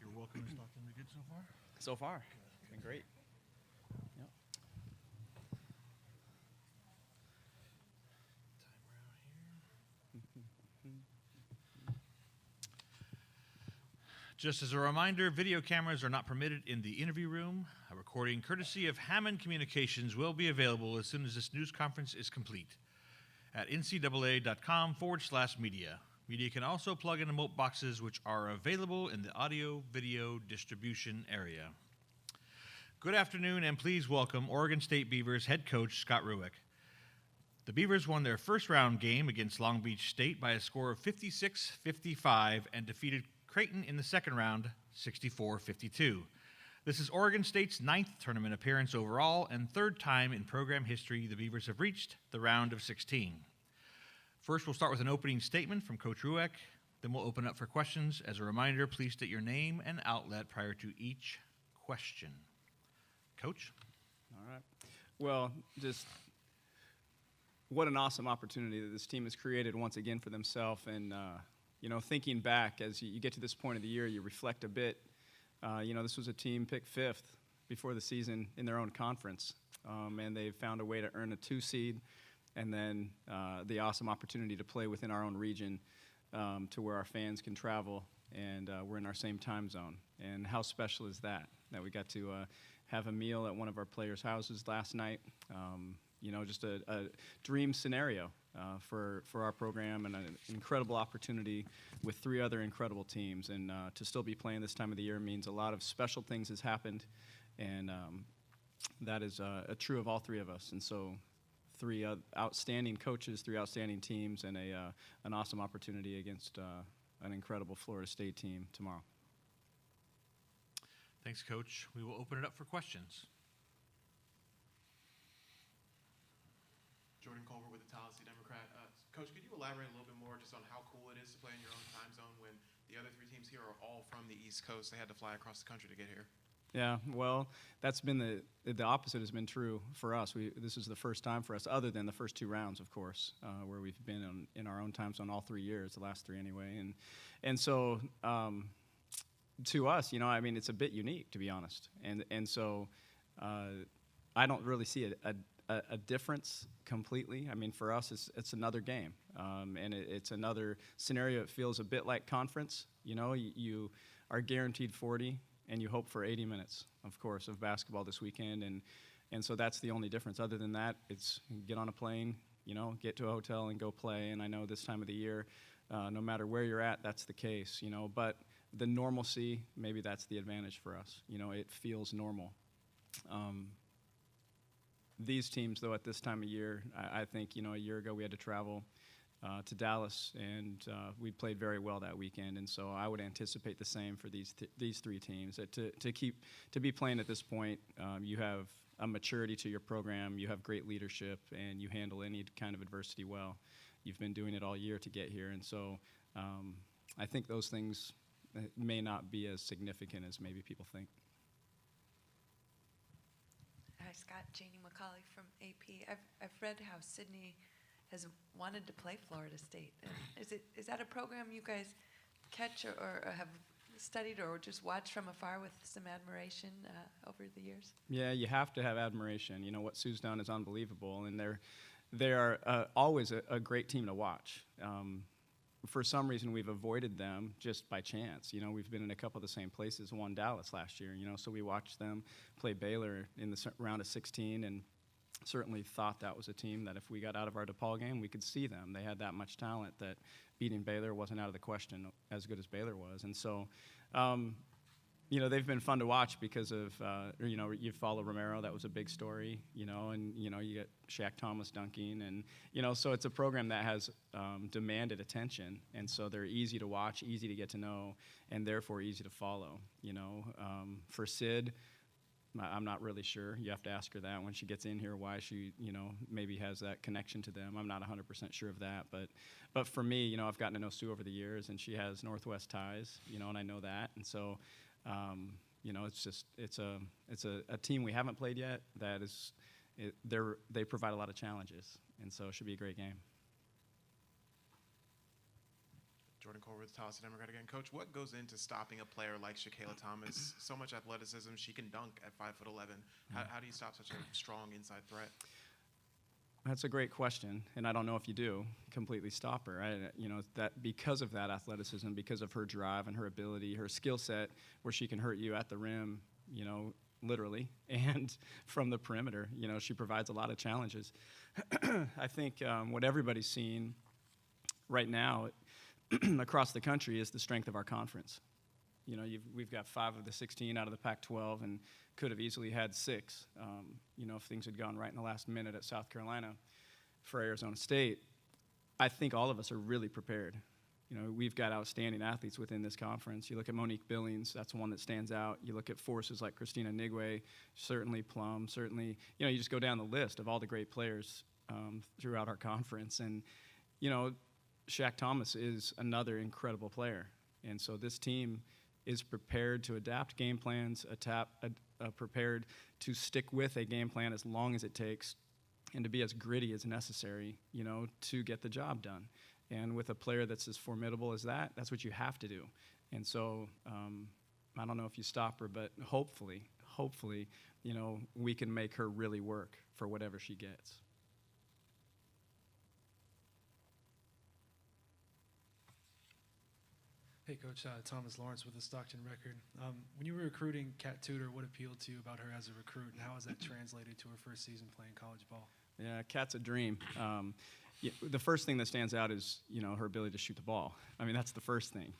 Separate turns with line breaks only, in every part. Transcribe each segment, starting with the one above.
Your welcome to Stockton been good so far?
So far, it's been great. Yep.
Just as a reminder, video cameras are not permitted in the interview room. A recording courtesy of Hammond Communications will be available as soon as this news conference is complete at ncaa.com/media. Media can also plug in remote boxes which are available in the audio-video distribution area. Good afternoon, and please welcome Oregon State Beavers head coach Scott Rueck. The Beavers won their first round game against Long Beach State by a score of 56-55 and defeated Creighton in the second round 64-52. This is Oregon State's 9th tournament appearance overall and 3rd time in program history the Beavers have reached the round of 16. First, we'll start with an opening statement from Coach Rueck. Then we'll open up for questions. As a reminder, please state your name and outlet prior to each question. Coach?
All right. Well, just what an awesome opportunity that this team has created once again for themselves. And, thinking back, as you get to this point of the year, you reflect a bit. This was a team picked 5th before the season in their own conference. And they found a way to earn a 2 seed. And then the awesome opportunity to play within our own region to where our fans can travel, and we're in our same time zone. And how special is that we got to have a meal at one of our players' houses last night. Just a dream scenario for our program, and an incredible opportunity with 3 other incredible teams. And to still be playing this time of the year means a lot of special things has happened, and that is true of all 3 of us. And so 3 outstanding coaches, 3 outstanding teams, and an awesome opportunity against an incredible Florida State team tomorrow.
Thanks, Coach. We will open it up for questions.
Jordan Culver with the Tallahassee Democrat. Coach, could you elaborate a little bit more just on how cool it is to play in your own time zone when the other 3 teams here are all from the East Coast? They had to fly across the country to get here.
Yeah, well, that's been the opposite has been true for us. This is the first time for us, other than the first 2 rounds, of course, where we've been in our own time zone all 3 years, the last 3 anyway. And so to us, it's a bit unique, to be honest. And so I don't really see a difference completely. For us, it's another game, and it's another scenario. It feels a bit like conference. You are guaranteed 40. And you hope for 80 minutes, of course, of basketball this weekend. And so that's the only difference. Other than that, it's get on a plane, get to a hotel and go play. And I know this time of the year, no matter where you're at, that's the case, But the normalcy, maybe that's the advantage for us. It feels normal. These teams, though, at this time of year, I think, a year ago we had to travel to Dallas, and we played very well that weekend. And so I would anticipate the same for these 3 teams. That to be playing at this point, you have a maturity to your program, you have great leadership, and you handle any kind of adversity well. You've been doing it all year to get here, and so I think those things may not be as significant as maybe people think.
Hi, Scott. Janie McCauley from AP. I've read how Sydney has wanted to play Florida State. Is that a program you guys catch or have studied or just watched from afar with some admiration over the years?
Yeah, you have to have admiration. What Sue's done is unbelievable, and they are always a great team to watch. For some reason, we've avoided them just by chance. We've been in a couple of the same places, won Dallas last year, so we watched them play Baylor in the round of 16, and certainly thought that was a team that if we got out of our DePaul game, we could see them. They had that much talent that beating Baylor wasn't out of the question, as good as Baylor was. And so, they've been fun to watch because of, you follow Romero, that was a big story, and, you get Shaq Thomas dunking. And, so it's a program that has demanded attention. And so they're easy to watch, easy to get to know, and therefore easy to follow. For Sid, I'm not really sure. You have to ask her that when she gets in here, why she, maybe has that connection to them. I'm not 100% sure of that. But for me, I've gotten to know Sue over the years, and she has Northwest ties, and I know that. And so, it's a team we haven't played yet that is, they provide a lot of challenges, and so it should be a great game.
Jordan Cole with Towson Democrat again. Coach, what goes into stopping a player like Shaquilla Thomas? So much athleticism. She can dunk at 5'11". How do you stop such a strong inside threat?
That's a great question, and I don't know if you do completely stop her. That because of that athleticism, because of her drive and her ability, her skill set, where she can hurt you at the rim, literally, and from the perimeter. She provides a lot of challenges. I think what everybody's seeing right now across the country is the strength of our conference. We've got 5 of the 16 out of the Pac-12 and could have easily had 6, if things had gone right in the last minute at South Carolina for Arizona State. I think all of us are really prepared. We've got outstanding athletes within this conference. You look at Monique Billings, that's one that stands out. You look at forces like Christina Nigwe, certainly Plum, certainly, you just go down the list of all the great players throughout our conference. And, Shaq Thomas is another incredible player. And so this team is prepared to adapt game plans, prepared to stick with a game plan as long as it takes, and to be as gritty as necessary, to get the job done. And with a player that's as formidable as that, that's what you have to do. And so I don't know if you stop her, but hopefully, we can make her really work for whatever she gets.
Hey, Coach, Thomas Lawrence with the Stockton Record. When you were recruiting Kat Tudor, what appealed to you about her as a recruit, and how has that translated to her first season playing college ball?
Yeah, Kat's a dream. The first thing that stands out is, her ability to shoot the ball. I mean, that's the first thing.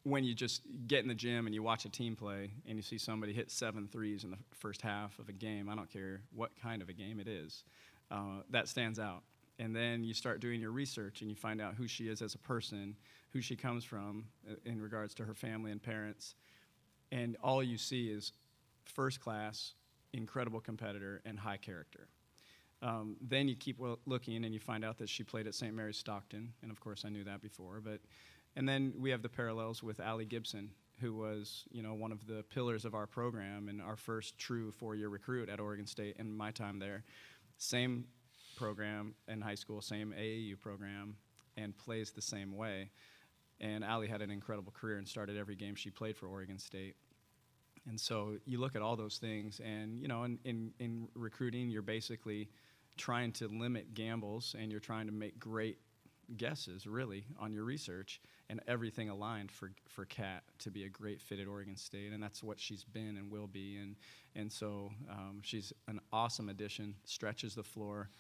When you just get in the gym and you watch a team play and you see somebody hit 7 threes in the first half of a game, I don't care what kind of a game it is, that stands out. And then you start doing your research and you find out who she is as a person, who she comes from in regards to her family and parents. And all you see is first class, incredible competitor, and high character. Then you keep looking and you find out that she played at St. Mary's Stockton. And of course I knew that before. And then we have the parallels with Allie Gibson, who was, one of the pillars of our program and our first true 4-year recruit at Oregon State in my time there. Same program in high school, same AAU program, and plays the same way. And Allie had an incredible career and started every game she played for Oregon State. And so you look at all those things, and in recruiting, you're basically trying to limit gambles, and you're trying to make great guesses, really, on your research, and everything aligned for Kat to be a great fit at Oregon State, and that's what she's been and will be. And so she's an awesome addition, stretches the floor,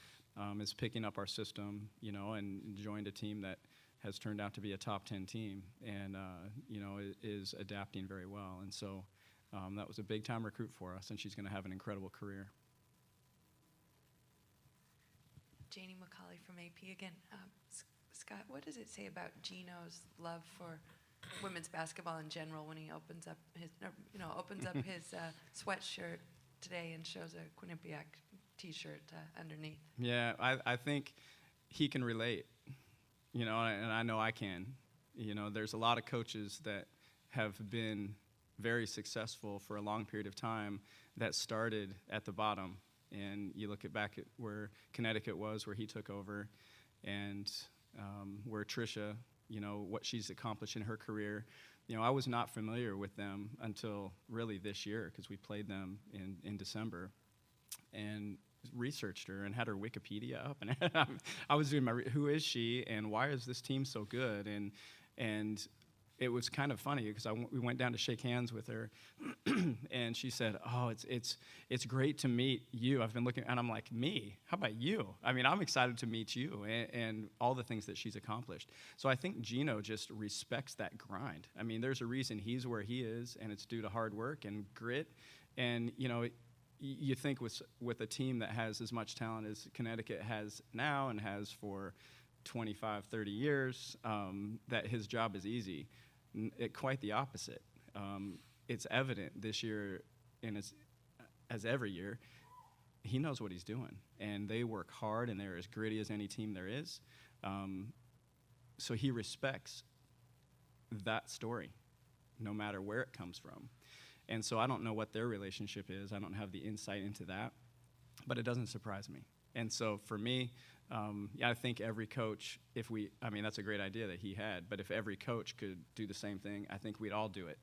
is picking up our system, and joined a team that has turned out to be a top 10 team, and is adapting very well. And so that was a big-time recruit for us, and she's going to have an incredible career.
Janie McCauley from AP again. Scott, what does it say about Gino's love for women's basketball in general when he opens up his sweatshirt today and shows a Quinnipiac T-shirt underneath?
Yeah, I think he can relate, and I know I can. There's a lot of coaches that have been very successful for a long period of time that started at the bottom. And you look back at where Connecticut was, where he took over, and where Tricia, what she's accomplished in her career. I was not familiar with them until really this year, because we played them in December, and researched her and had her Wikipedia up. And I was doing who is she and why is this team so good? And it was kind of funny because we went down to shake hands with her, and she said, "Oh, it's great to meet you. I've been looking," and I'm like, "Me? How about you? I mean, I'm excited to meet you and all the things that she's accomplished." So I think Gino just respects that grind. I mean, there's a reason he's where he is, and it's due to hard work and grit. And you think with a team that has as much talent as Connecticut has now and has for 25, 30 years, that his job is easy. Quite the opposite. It's evident this year, and as every year, he knows what he's doing. And they work hard, and they're as gritty as any team there is. So he respects that story, no matter where it comes from. And so I don't know what their relationship is. I don't have the insight into that. But it doesn't surprise me. And so for me, Yeah, I think every coach, I mean, that's a great idea that he had, but if every coach could do the same thing, I think we'd all do it,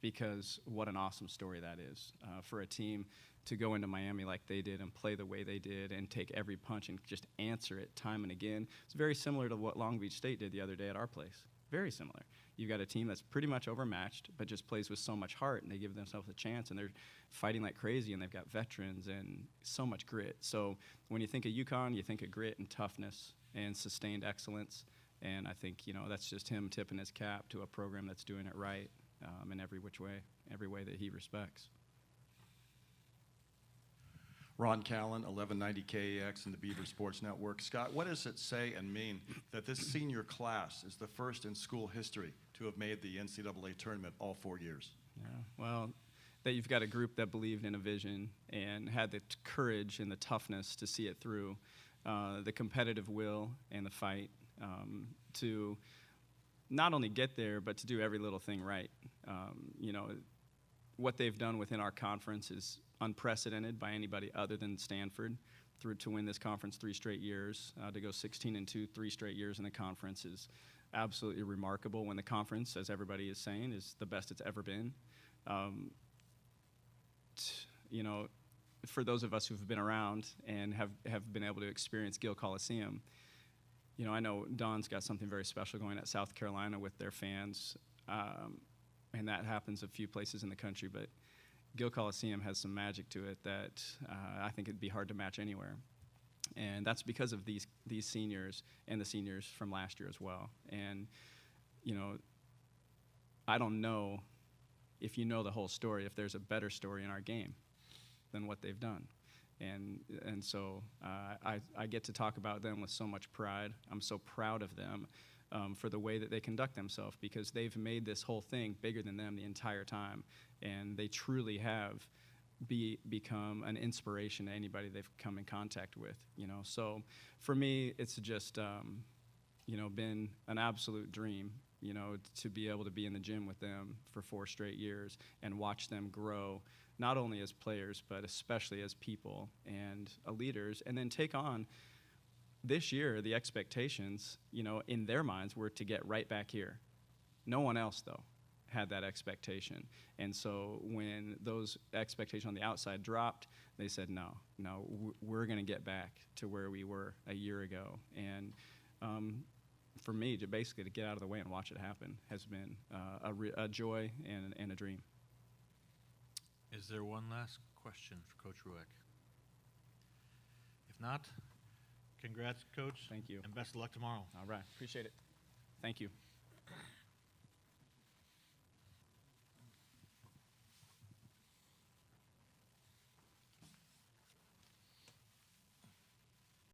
because what an awesome story that is for a team to go into Miami like they did and play the way they did and take every punch and just answer it time and again. It's very similar to what Long Beach State did the other day at our place. Very similar. You've got a team that's pretty much overmatched, but just plays with so much heart, and they give themselves a chance, and they're fighting like crazy, and they've got veterans and so much grit. So when you think of UConn, you think of grit and toughness and sustained excellence, and I think, that's just him tipping his cap to a program that's doing it right in every which way, every way that he respects.
Ron Callan, 1190 KAX and the Beaver Sports Network. Scott, what does it say and mean that this senior class is the first in school history to have made the NCAA tournament all 4 years?
Yeah, well, that you've got a group that believed in a vision and had the courage and the toughness to see it through, the competitive will and the fight to not only get there, but to do every little thing right. What they've done within our conference is unprecedented by anybody other than Stanford. To win this conference 3 straight years, to go 16-2 3 straight years in the conference is absolutely remarkable, when the conference, as everybody is saying, is the best it's ever been. For those of us who've been around and have been able to experience Gill Coliseum, I know Don's got something very special going at South Carolina with their fans, and that happens a few places in the country, but Gill Coliseum has some magic to it that I think it'd be hard to match anywhere. And that's because of these seniors and the seniors from last year as well. And, I don't know if you know the whole story, if there's a better story in our game than what they've done. And so I get to talk about them with so much pride. I'm so proud of them for the way that they conduct themselves, because they've made this whole thing bigger than them the entire time. And they truly have become an inspiration to anybody they've come in contact with, So for me, it's just, been an absolute dream, to be able to be in the gym with them for 4 straight years and watch them grow, not only as players, but especially as people and leaders, and then take on this year, the expectations, in their minds were to get right back here. No one else, though, had that expectation. And so when those expectations on the outside dropped, they said, no, we're going to get back to where we were a year ago. And for me, to basically get out of the way and watch it happen has been a joy and a dream.
Is there one last question for Coach Rueck? If not, congrats, Coach.
Thank you.
And best of luck tomorrow.
All right. Appreciate it. Thank you.